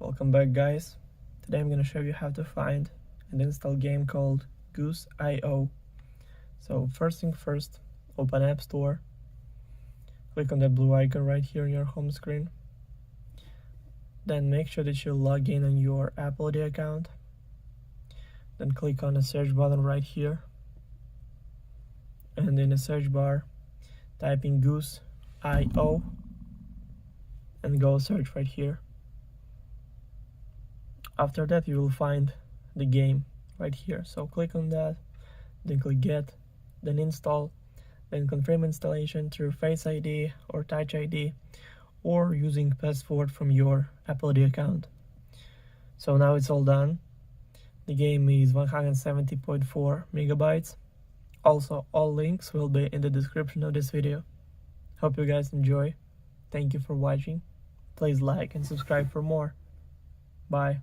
Welcome back, guys. Today I'm going to show you how to find and install a game called GOOSE.io. So first thing first, open App Store, click on the blue icon right here on your home screen. Then make sure that you log in on your Apple ID account. Then click on the search button right here, and in the search bar type in GOOSE.io and go search right here. After that you will find the game right here, so click on that, then click get, then install, then confirm installation through Face ID or Touch ID or using password from your Apple ID account. So now it's all done. The game is 170.4 megabytes. Also, all links will be in the description of this video. Hope you guys enjoy. Thank you for watching. Please like and subscribe for more. Bye.